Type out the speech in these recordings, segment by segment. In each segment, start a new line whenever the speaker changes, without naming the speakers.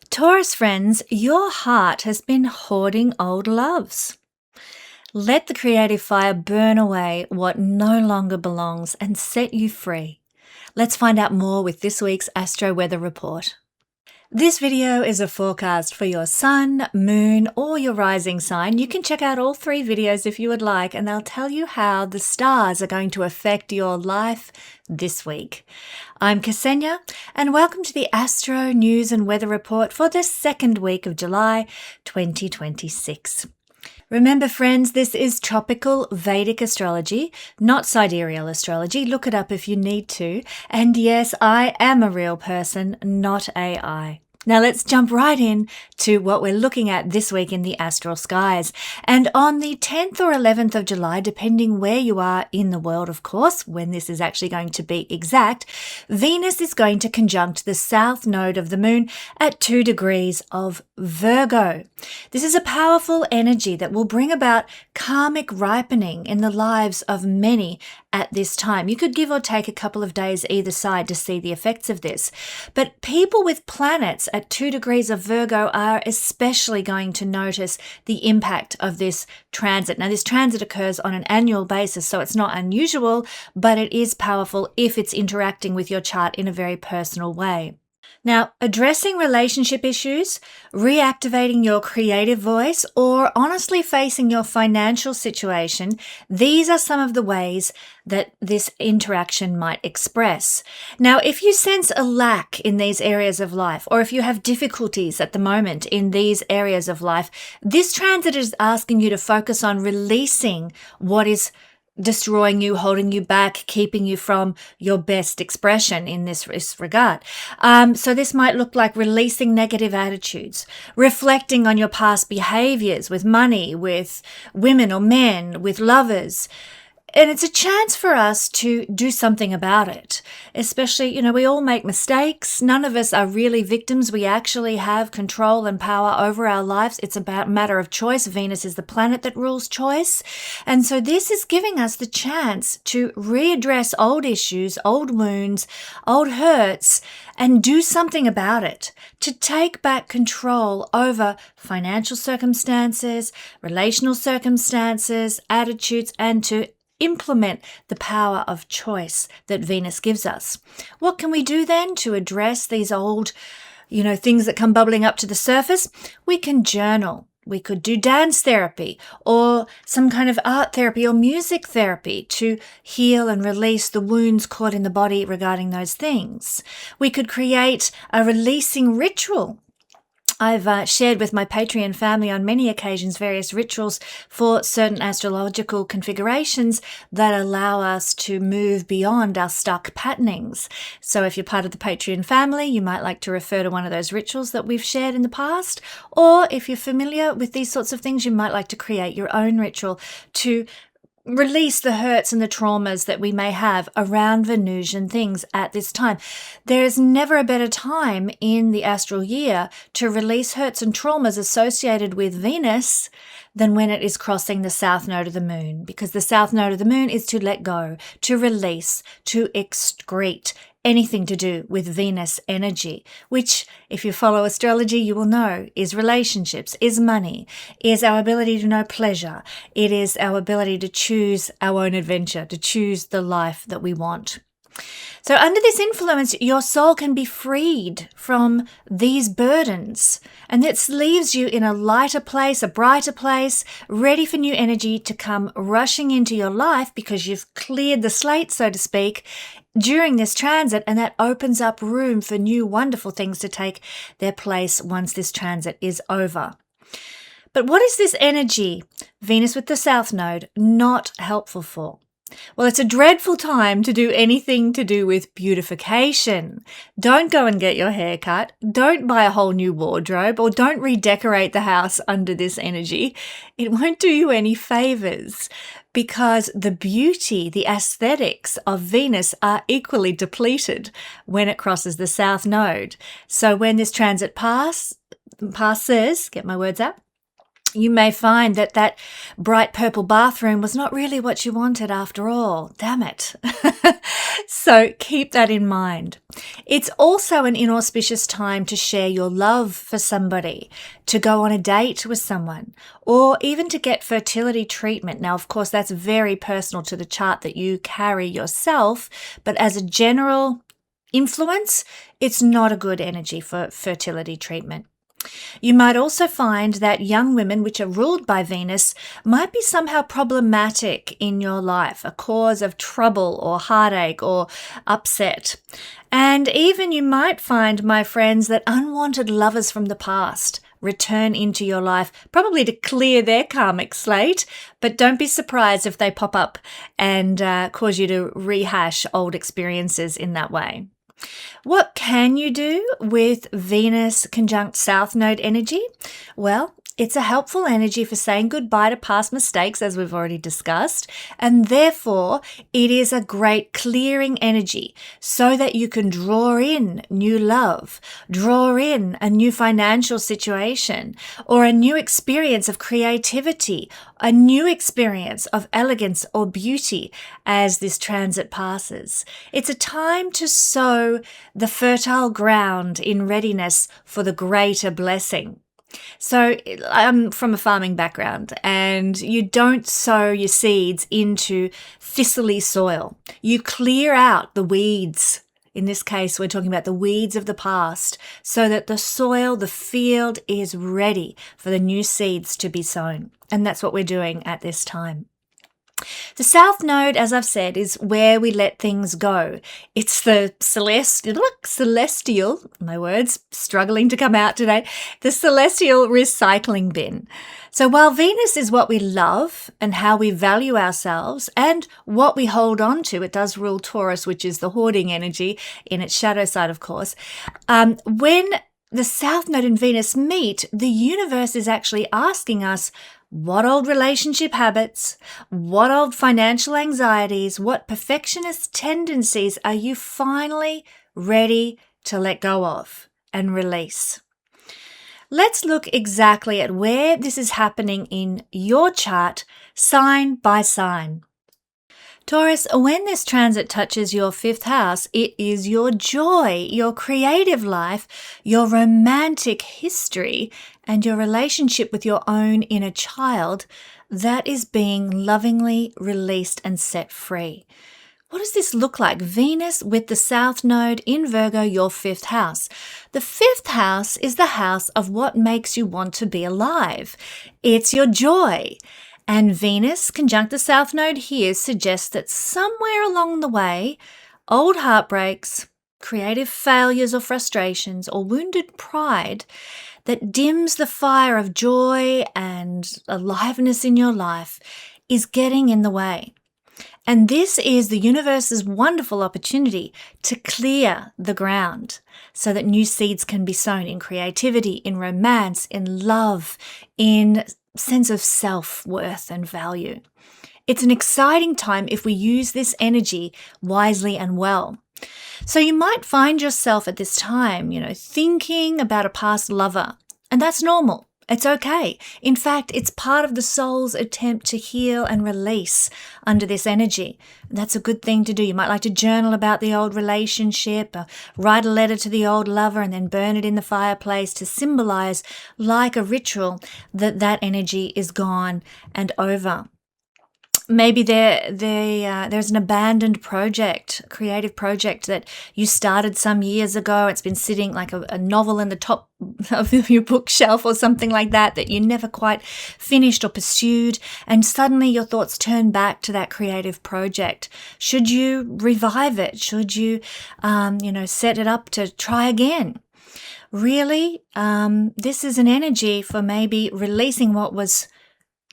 Taurus friends, your heart has been hoarding old loves. Let the creative fire burn away what no longer belongs and set you free. Let's find out more with this week's Astro Weather Report. This video is a forecast for your sun, moon, or your rising sign. You can check out all three videos if you would like, and they'll tell you how the stars are going to affect your life this week. I'm Kesenya, and welcome to the Astro News and Weather Report for the second week of July 2026. Remember, friends, this is tropical Vedic astrology, not sidereal astrology. Look it up if you need to. And yes, I am a real person, not AI. Now let's jump right in to what we're looking at this week in the astral skies. And on the 10th or 11th of July, depending where you are in the world, of course, when this is actually going to be exact, Venus is going to conjunct the south node of the moon at 2 degrees of Virgo. This is a powerful energy that will bring about karmic ripening in the lives of many at this time. You could give or take a couple of days either side to see the effects of this. But people with planets at 2 degrees of Virgo are especially going to notice the impact of this transit. Now, this transit occurs on an annual basis, so it's not unusual, but it is powerful if it's interacting with your chart in a very personal way. Now, addressing relationship issues, reactivating your creative voice, or honestly facing your financial situation, these are some of the ways that this interaction might express. Now, if you sense a lack in these areas of life, or if you have difficulties at the moment in these areas of life, this transit is asking you to focus on releasing what is destroying you, holding you back, keeping you from your best expression in this regard. So this might look like releasing negative attitudes, reflecting on your past behaviors with money, with women or men, with lovers. And it's a chance for us to do something about it. Especially, we all make mistakes. None of us are really victims. We actually have control and power over our lives. It's about a matter of choice. Venus is the planet that rules choice. And so this is giving us the chance to readdress old issues, old wounds, old hurts, and do something about it, to take back control over financial circumstances, relational circumstances, attitudes, and to implement the power of choice that Venus gives us. What can we do then to address these old, things that come bubbling up to the surface? We can journal. We could do dance therapy or some kind of art therapy or music therapy to heal and release the wounds caught in the body regarding those things. We could create a releasing ritual. I've shared with my Patreon family on many occasions various rituals for certain astrological configurations that allow us to move beyond our stuck patternings. So if you're part of the Patreon family, you might like to refer to one of those rituals that we've shared in the past. Or if you're familiar with these sorts of things, you might like to create your own ritual to release the hurts and the traumas that we may have around Venusian things at this time. There is never a better time in the astral year to release hurts and traumas associated with Venus than when it is crossing the south node of the moon, because the south node of the moon is to let go, to release, to excrete anything to do with Venus energy, which, if you follow astrology, you will know is relationships, is money, is our ability to know pleasure. It is our ability to choose our own adventure, to choose the life that we want. So under this influence, your soul can be freed from these burdens, and this leaves you in a lighter place, a brighter place, ready for new energy to come rushing into your life because you've cleared the slate, so to speak, during this transit, and that opens up room for new wonderful things to take their place once this transit is over. But what is this energy, Venus with the south node, not helpful for? Well, it's a dreadful time to do anything to do with beautification. Don't go and get your hair cut. Don't buy a whole new wardrobe, or don't redecorate the house under this energy. It won't do you any favors, because the beauty, the aesthetics of Venus are equally depleted when it crosses the south node. So when this transit passes, get my words out, You may find that that bright purple bathroom was not really what you wanted after all. Damn it. So keep that in mind. It's also an inauspicious time to share your love for somebody, to go on a date with someone, or even to get fertility treatment. Now, of course, that's very personal to the chart that you carry yourself, but as a general influence, it's not a good energy for fertility treatment. You might also find that young women, which are ruled by Venus, might be somehow problematic in your life, a cause of trouble or heartache or upset. And even you might find, my friends, that unwanted lovers from the past return into your life, probably to clear their karmic slate, but don't be surprised if they pop up and cause you to rehash old experiences in that way. What can you do with Venus conjunct South Node energy? Well, it's a helpful energy for saying goodbye to past mistakes, as we've already discussed, and therefore it is a great clearing energy so that you can draw in new love, draw in a new financial situation, or a new experience of creativity, a new experience of elegance or beauty as this transit passes. It's a time to sow the fertile ground in readiness for the greater blessing. So I'm from a farming background, and you don't sow your seeds into thistly soil. You clear out the weeds. In this case, we're talking about the weeds of the past, so that the soil, the field is ready for the new seeds to be sown. And that's what we're doing at this time. The South Node, as I've said, is where we let things go. It's the celestial, my words struggling to come out today, the celestial recycling bin. So while Venus is what we love and how we value ourselves and what we hold on to, it does rule Taurus, which is the hoarding energy in its shadow side, of course. When the South Node and Venus meet, the universe is actually asking us, what old relationship habits, what old financial anxieties, what perfectionist tendencies are you finally ready to let go of and release? Let's look exactly at where this is happening in your chart, sign by sign. Taurus, when this transit touches your 5th house, it is your joy, your creative life, your romantic history, and your relationship with your own inner child that is being lovingly released and set free. What does this look like? Venus with the South Node in Virgo, your 5th house. The 5th house is the house of what makes you want to be alive. It's your joy. And Venus conjunct the South Node here suggests that somewhere along the way, old heartbreaks, creative failures or frustrations, or wounded pride that dims the fire of joy and aliveness in your life is getting in the way. And this is the universe's wonderful opportunity to clear the ground so that new seeds can be sown in creativity, in romance, in love, in sense of self-worth and value. It's an exciting time if we use this energy wisely and well. So you might find yourself at this time, thinking about a past lover, and that's normal. It's okay. In fact, it's part of the soul's attempt to heal and release under this energy. That's a good thing to do. You might like to journal about the old relationship, write a letter to the old lover, and then burn it in the fireplace to symbolize, like a ritual, that that energy is gone and over. Maybe there's an abandoned project, creative project that you started some years ago. It's been sitting like a novel in the top of your bookshelf or something like that you never quite finished or pursued. And suddenly your thoughts turn back to that creative project. Should you revive it? Should you, set it up to try again? Really, this is an energy for maybe releasing what was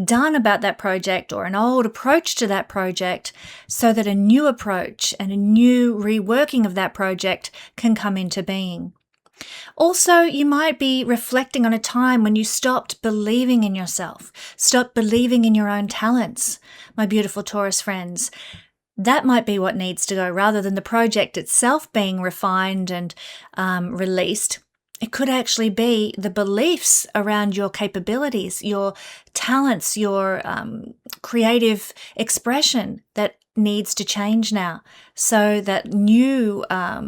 done about that project or an old approach to that project so that a new approach and a new reworking of that project can come into being. Also, you might be reflecting on a time when you stopped believing in yourself, stopped believing in your own talents, my beautiful Taurus friends. That might be what needs to go rather than the project itself being refined and released. It could actually be the beliefs around your capabilities, your talents, your creative expression that needs to change now so that new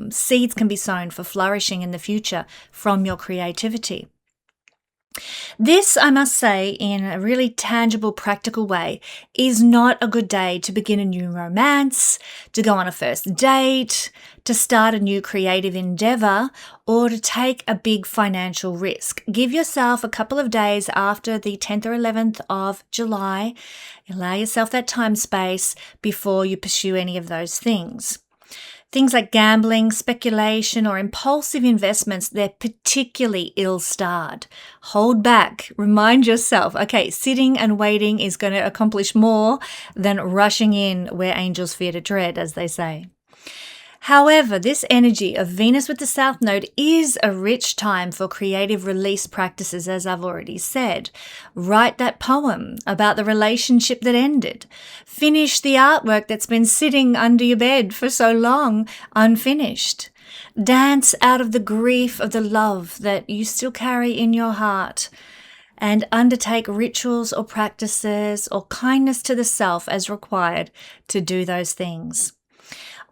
seeds can be sown for flourishing in the future from your creativity. This, I must say, in a really tangible, practical way, is not a good day to begin a new romance, to go on a first date, to start a new creative endeavor, or to take a big financial risk. Give yourself a couple of days after the 10th or 11th of July. Allow yourself that time space before you pursue any of those things. Things like gambling, speculation, or impulsive investments, they're particularly ill-starred. Hold back. Remind yourself, okay, sitting and waiting is going to accomplish more than rushing in where angels fear to tread, as they say. However, this energy of Venus with the South Node is a rich time for creative release practices, as I've already said. Write that poem about the relationship that ended. Finish the artwork that's been sitting under your bed for so long, unfinished. Dance out of the grief of the love that you still carry in your heart. And undertake rituals or practices or kindness to the self as required to do those things.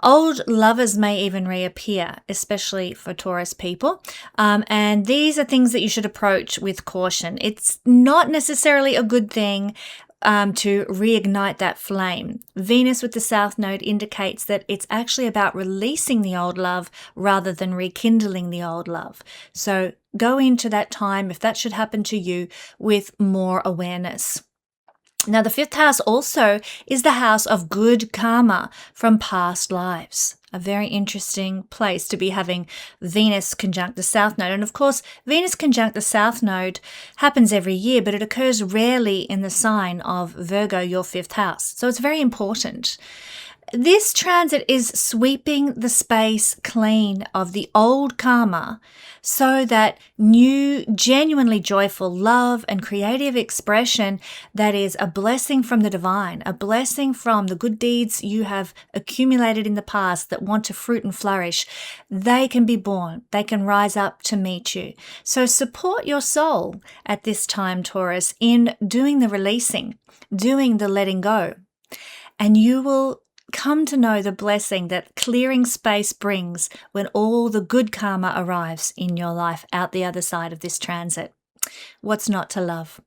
Old lovers may even reappear, especially for Taurus people. And these are things that you should approach with caution. It's not necessarily a good thing to reignite that flame. Venus with the South Node indicates that it's actually about releasing the old love rather than rekindling the old love. So go into that time, if that should happen to you, with more awareness. Now, the 5th house also is the house of good karma from past lives. A very interesting place to be having Venus conjunct the South Node. And of course, Venus conjunct the South Node happens every year, but it occurs rarely in the sign of Virgo, your 5th house. So it's very important. This transit is sweeping the space clean of the old karma so that new, genuinely joyful love and creative expression that is a blessing from the divine, a blessing from the good deeds you have accumulated in the past that want to fruit and flourish, they can be born. They can rise up to meet you. So support your soul at this time, Taurus, in doing the releasing, doing the letting go, and you will come to know the blessing that clearing space brings when all the good karma arrives in your life out the other side of this transit. What's not to love?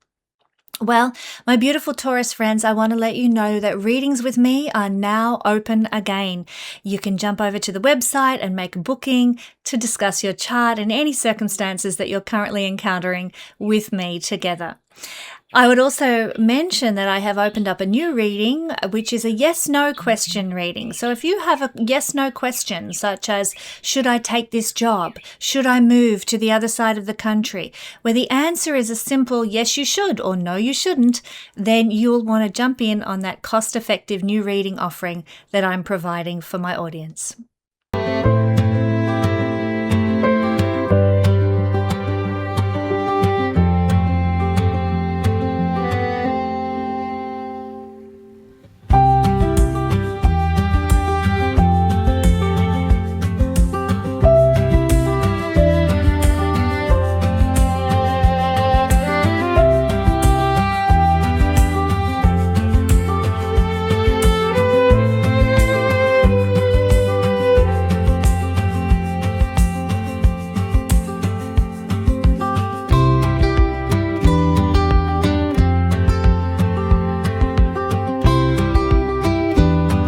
Well, my beautiful Taurus friends, I want to let you know that readings with me are now open again. You can jump over to the website and make a booking to discuss your chart and any circumstances that you're currently encountering with me together. I would also mention that I have opened up a new reading, which is a yes-no question reading. So if you have a yes-no question, such as, should I take this job? Should I move to the other side of the country? Where the answer is a simple yes, you should, or no, you shouldn't, then you'll want to jump in on that cost-effective new reading offering that I'm providing for my audience.